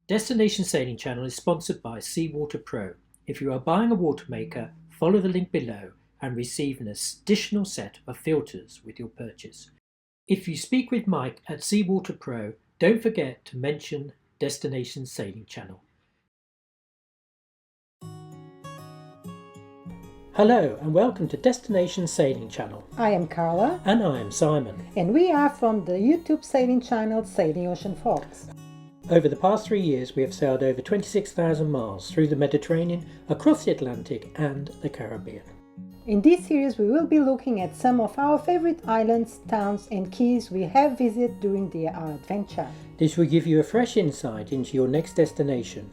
Destination Sailing Channel is sponsored by Seawater Pro. If you are buying a watermaker, follow the link below and receive an additional set of filters with your purchase. If you speak with Mike at Seawater Pro, don't forget to mention Destination Sailing Channel. Hello and welcome to Destination Sailing Channel. I am Carla. And I am Simon. And we are from the YouTube sailing channel Sailing Ocean Fox. Over the past 3 years we have sailed over 26,000 miles through the Mediterranean, across the Atlantic and the Caribbean. In this series we will be looking at some of our favorite islands, towns and keys we have visited during our adventure. This will give you a fresh insight into your next destination,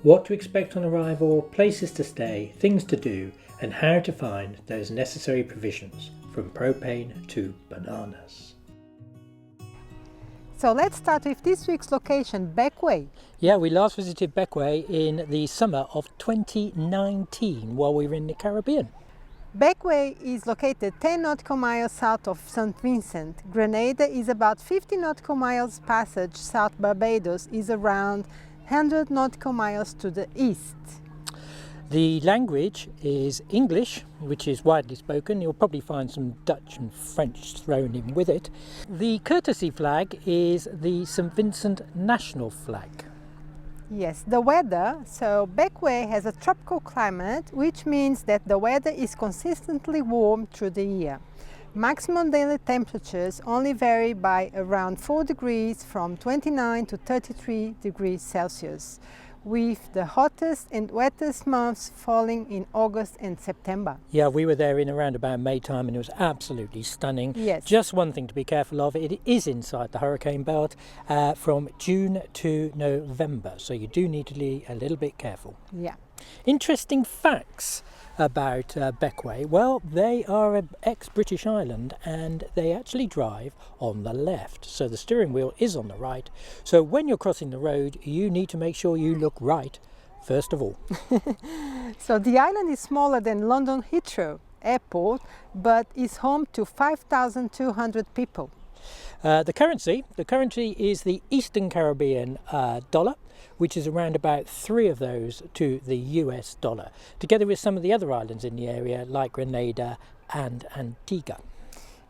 what to expect on arrival, places to stay, things to do, and how to find those necessary provisions, from propane to bananas. So let's start with this week's location, Bequia. Yeah, we last visited Bequia in the summer of 2019 while we were in the Caribbean. Bequia is located 10 nautical miles south of St. Vincent. Grenada is about 50 nautical miles passage. South Barbados is around 100 nautical miles to the east. The language is English, which is widely spoken. You'll probably find some Dutch and French thrown in with it. The courtesy flag is the St. Vincent national flag. Yes, the weather. So Bequia has a tropical climate, which means that the weather is consistently warm through the year. Maximum daily temperatures only vary by around 4 degrees from 29 to 33 degrees Celsius, with the hottest and wettest months falling in August and September. Yeah, we were there in around about May time and it was absolutely stunning. Yes. Just one thing to be careful of, it is inside the hurricane belt from June to November, so you do need to be a little bit careful. Yeah. Interesting facts about Bequia. Well, they are an ex-British island and they actually drive on the left, so the steering wheel is on the right. So when you're crossing the road, you need to make sure you look right first of all. So the island is smaller than London Heathrow Airport, but is home to 5,200 people. The currency is the Eastern Caribbean dollar, which is around about 3 of those to the US dollar, together with some of the other islands in the area like Grenada and Antigua.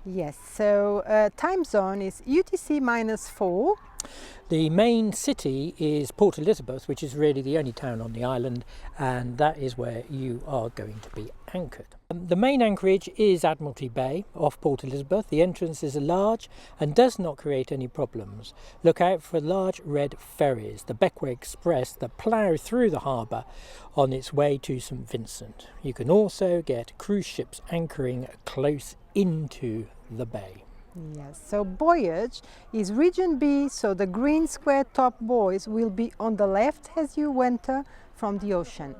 Yes, so time zone is UTC -4. The main city is Port Elizabeth, which is really the only town on the island, and that is where you are going to be anchored. The main anchorage is Admiralty Bay off Port Elizabeth. The entrance is large and does not create any problems. Look out for large red ferries, the Bequia Express, that plough through the harbour on its way to St. Vincent. You can also get cruise ships anchoring close into the bay. Yes, so voyage is Region B, so the green square top buoys will be on the left as you enter from the ocean.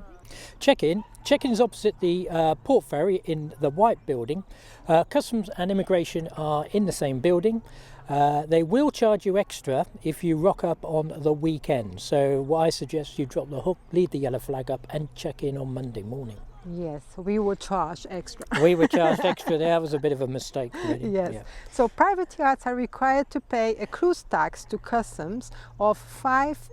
Check-in is opposite the port ferry in the white building. Customs and immigration are in the same building. They will charge you extra if you rock up on the weekend, so what I suggest you drop the hook, leave the yellow flag up and check in on Monday morning. Yes, we were charged extra. We were charged extra. That was a bit of a mistake, really. Yes. Yeah. So private yachts are required to pay a cruise tax to customs of 5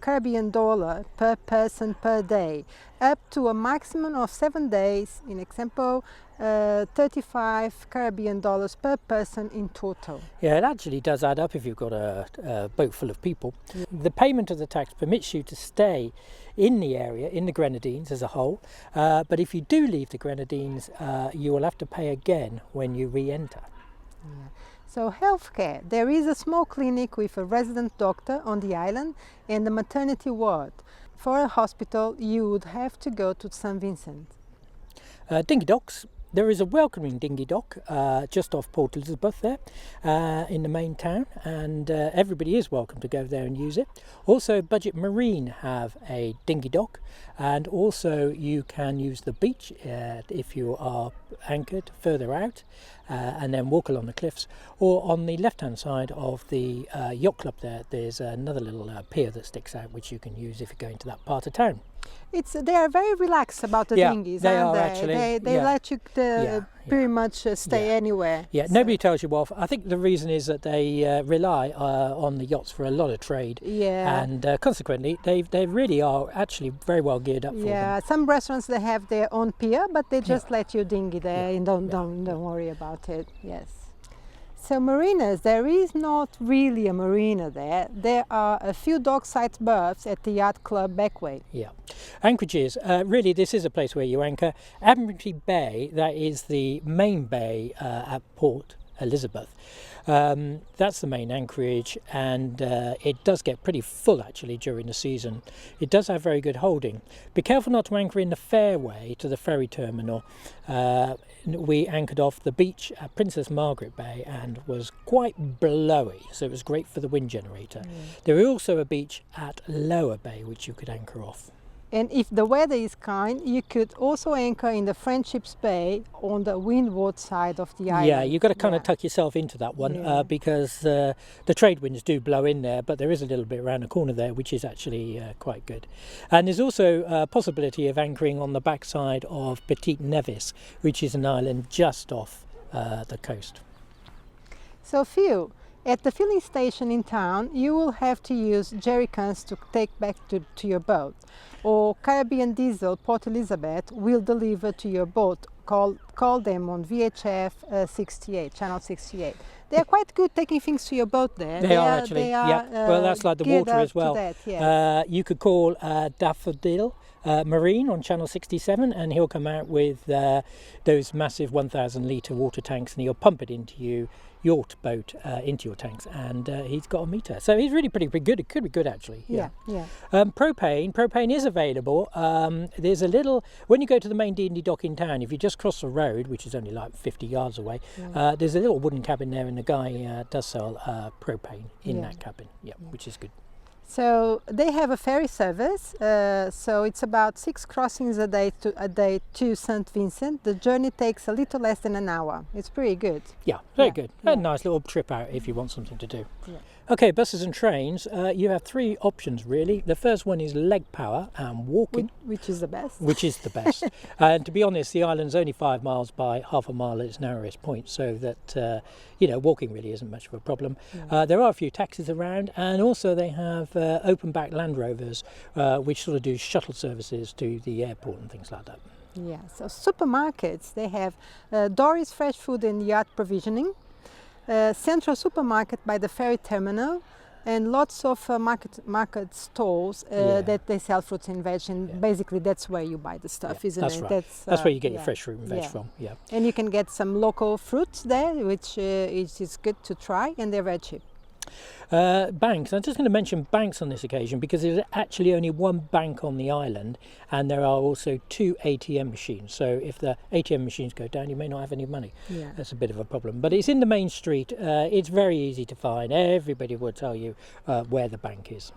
Caribbean dollar per person per day, up to a maximum of 7 days. In example, 35 Caribbean dollars per person in total. Yeah, it actually does add up if you've got a boat full of people. Yeah. The payment of the tax permits you to stay in the area, in the Grenadines as a whole, but if you do leave the Grenadines, you will have to pay again when you re-enter. Yeah. So healthcare, there is a small clinic with a resident doctor on the island and a maternity ward. For a hospital, you would have to go to St. Vincent. Dinghy docks. There is a welcoming dinghy dock just off Port Elizabeth there in the main town, and everybody is welcome to go there and use it. Also, Budget Marine have a dinghy dock, and also you can use the beach if you are anchored further out and then walk along the cliffs, or on the left hand side of the yacht club there's another little pier that sticks out which you can use if you're going to that part of town. They are very relaxed about the Yeah, dinghies, they aren't are they? actually, They yeah. let you pretty much stay Yeah. anywhere. Yeah, So- nobody tells you off. I think the reason is that they rely on the yachts for a lot of trade, Yeah. and consequently, they really are actually very well geared up for them. Yeah, some restaurants they have their own pier, but they just Yeah. let you dinghy there Yeah. and don't worry about it. Yes. So marinas, there is not really a marina there. There are a few dockside berths at the yacht club Bequia. Yeah, anchorages. Really, this is a place where you anchor. Admiralty Bay, that is the main bay at Port Elizabeth. That's the main anchorage, and it does get pretty full actually during the season. It does have very good holding. Be careful not to anchor in the fairway to the ferry terminal. We anchored off the beach at Princess Margaret Bay and was quite blowy, so it was great for the wind generator. There is also a beach at Lower Bay which you could anchor off. And if the weather is kind, you could also anchor in the Friendships Bay on the windward side of the island. Yeah, you've got to kind of tuck yourself into that one because the trade winds do blow in there, but there is a little bit around the corner there, which is actually quite good. And there's also a possibility of anchoring on the backside of Petite Nevis, which is an island just off the coast. So Phil, at the filling station in town, you will have to use jerry cans to take back to your boat, or Caribbean Diesel Port Elizabeth will deliver to your boat. Call them on VHF 68, channel 68. They are quite good taking things to your boat there. They are actually, well, that's like the water as well. That, yes. You could call Daffodil Marine on channel 67, and he'll come out with those massive 1,000 litre water tanks, and he'll pump it into your boat into your tanks, and he's got a meter, so he's really pretty good. It could be good actually. Propane is available. There's a little, when you go to the main D&D dock in town, if you just cross the road, which is only like 50 yards away, there's a little wooden cabin there, and the guy does sell propane in that cabin, which is good. So they have a ferry service, so it's about 6 crossings a day to St. Vincent. The journey takes a little less than an hour. It's pretty good. Yeah, very good. A nice little trip out if you want something to do. Okay, buses and trains, you have 3 options really. The first one is leg power and walking. Which is the best. Which is the best. And to be honest, the island's only 5 miles by half a mile at its narrowest point, so that, walking really isn't much of a problem. There are a few taxis around, and also they have open back Land Rovers, which sort of do shuttle services to the airport and things like that. Yeah, so supermarkets, they have Doris Fresh Food and Yacht Provisioning, Central Supermarket by the ferry terminal, and lots of market stalls that they sell fruits and veg, and basically that's where you buy the stuff, isn't that's it? Right. That's where you get your fresh fruit and veg from. Yeah. And you can get some local fruits there, which is good to try, and they're very cheap. Banks. I'm just going to mention banks on this occasion because there's actually only one bank on the island, and there are also 2 ATM machines. So if the ATM machines go down, you may not have any money. That's a bit of a problem. But it's in the main street. It's very easy to find. Everybody will tell you where the bank is.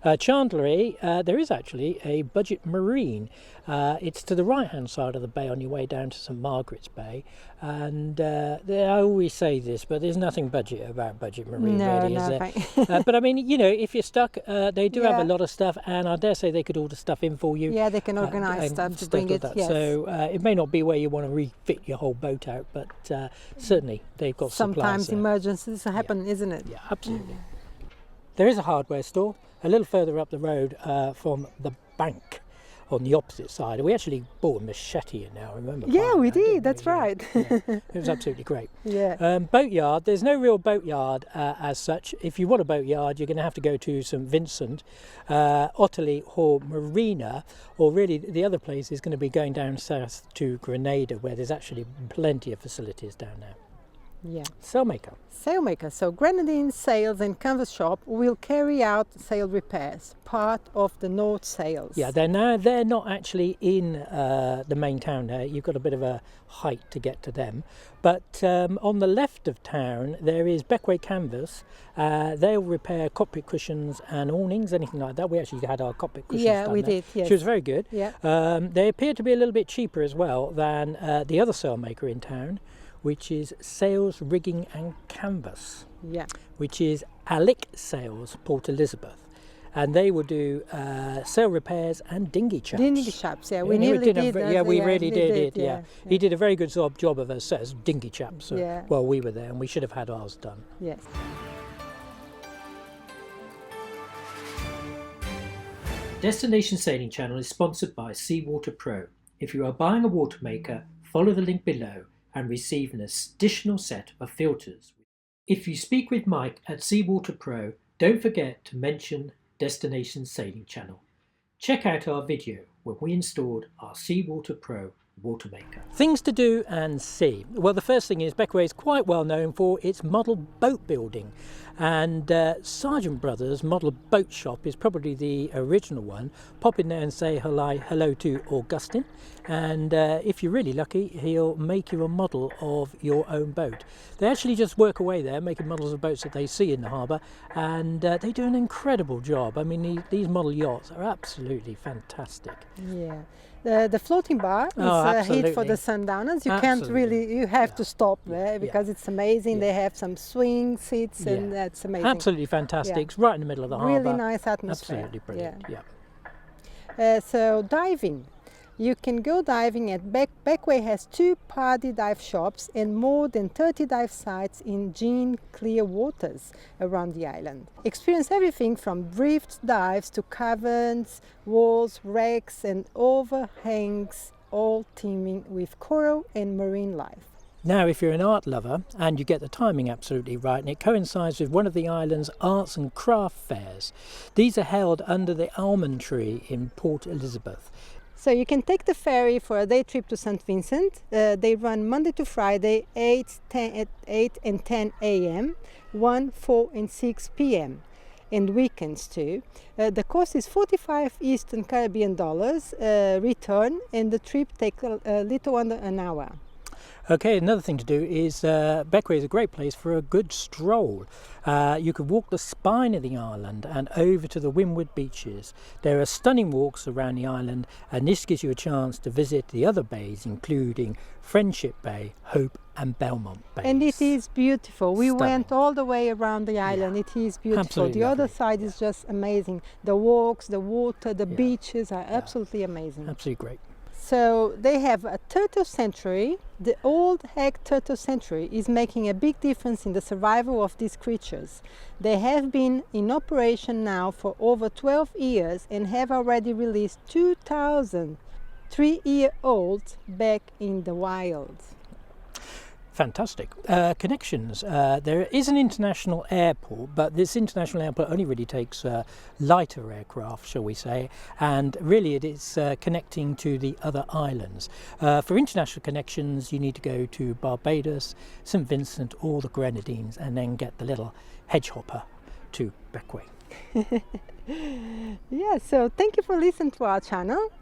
Chandlery, there is actually a budget marine. It's to the right hand side of the bay on your way down to St Margaret's Bay, and I always say this, but there's nothing budget about budget marine, really, is there? But I mean, if you're stuck, they do have a lot of stuff, and I dare say they could order stuff in for you. Yeah, they can organise stuff to bring it. Yes. So it may not be where you want to refit your whole boat out, but certainly they've got sometimes supplies. Emergencies happen, isn't it? Yeah, absolutely. There is a hardware store a little further up the road from the bank on the opposite side. We actually bought a machete in there, I remember. Yeah, we did, that's right. It was absolutely great. Yeah. Boatyard, there's no real boatyard as such. If you want a boatyard, you're going to have to go to St Vincent, Otterley or Marina, or really the other place is going to be going down south to Grenada, where there's actually plenty of facilities down there. Yeah. Sailmaker. So Grenadines Sails and Canvas Shop will carry out sail repairs, part of the North Sails. Yeah, they're not actually in the main town there. You've got a bit of a height to get to them. But on the left of town, there is Bequia Canvas. They'll repair cockpit cushions and awnings, anything like that. We actually had our cockpit cushions done we there. did, yes. She was very good. Yeah. They appear to be a little bit cheaper as well than the other sailmaker in town, which is Sails, Rigging and Canvas, which is Alick Sails, Port Elizabeth. and they will do sail repairs and dinghy chaps. Dinghy chaps, yeah. We Yeah, nearly did. we really did it. Yeah. Yeah. He did a very good job of us as dinghy chaps. Yeah. Well, we were there, and we should have had ours done. Yes. Destination Sailing Channel is sponsored by Seawater Pro. If you are buying a watermaker, follow the link below and receive an additional set of filters. If you speak with Mike at Seawater Pro, don't forget to mention Destination Sailing Channel. Check out our video when we installed our Seawater Pro watermaker. Things to do and see. Well, the first thing is Bequia is quite well known for its model boat building, and Sargent Brothers Model Boat Shop is probably the original one. Pop in there and say hello to Augustine, and if you're really lucky, he'll make you a model of your own boat. They actually just work away there making models of boats that they see in the harbour, and they do an incredible job. I mean, these model yachts are absolutely fantastic. Yeah. The floating bar is hit for the sundowners. You can't really, you have to stop there because it's amazing. They have some swing seats and that's amazing. Absolutely fantastic. It's right in the middle of the harbour. Really nice atmosphere. Absolutely brilliant. So diving. You can go diving at Bequia has 2 party dive shops and more than 30 dive sites in clear waters around the island. Experience everything from drift dives to caverns, walls, wrecks and overhangs, all teeming with coral and marine life. Now, if you're an art lover and you get the timing absolutely right, and it coincides with one of the island's arts and craft fairs, these are held under the almond tree in Port Elizabeth. So you can take the ferry for a day trip to St. Vincent. They run Monday to Friday, 8 and 10 a.m., 1, 4 and 6 p.m. and weekends too. The cost is 45 Eastern Caribbean dollars return, and the trip takes a little under an hour. Okay, another thing to do is Bequia is a great place for a good stroll. You could walk the spine of the island and over to the windward beaches. There are stunning walks around the island, and this gives you a chance to visit the other bays, including Friendship Bay, Hope and Belmont Bays. And it is beautiful. We went all the way around the island. It is beautiful. Absolutely the lovely. other side is just amazing. The walks, the water, the beaches are absolutely amazing. Absolutely great. So they have a turtle sanctuary. The old egg turtle sanctuary is making a big difference in the survival of these creatures. They have been in operation now for over 12 years and have already released 2,000 3-year-olds back in the wild. Fantastic. Connections. There is an international airport, but this international airport only really takes lighter aircraft, shall we say, and really it is connecting to the other islands. For international connections, you need to go to Barbados, St. Vincent or the Grenadines, and then get the little hedgehopper to Bequia. Yeah, so thank you for listening to our channel.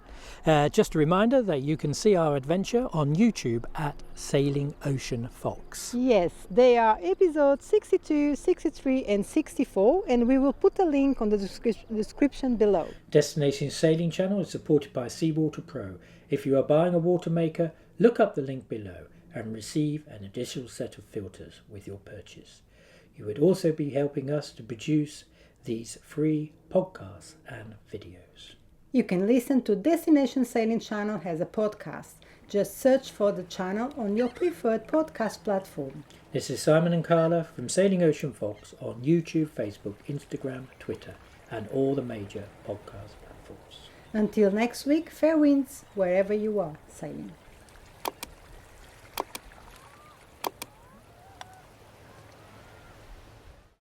Just a reminder that you can see our adventure on YouTube at Sailing Ocean Fox. Yes, they are episodes 62, 63 and 64, and we will put a link on the description below. Destination Sailing Channel is supported by Seawater Pro. If you are buying a watermaker, look up the link below and receive an additional set of filters with your purchase. You would also be helping us to produce these free podcasts and videos. You can listen to Destination Sailing Channel as a podcast. Just search for the channel on your preferred podcast platform. This is Simon and Carla from Sailing Ocean Fox on YouTube, Facebook, Instagram, Twitter and all the major podcast platforms. Until next week, fair winds wherever you are sailing.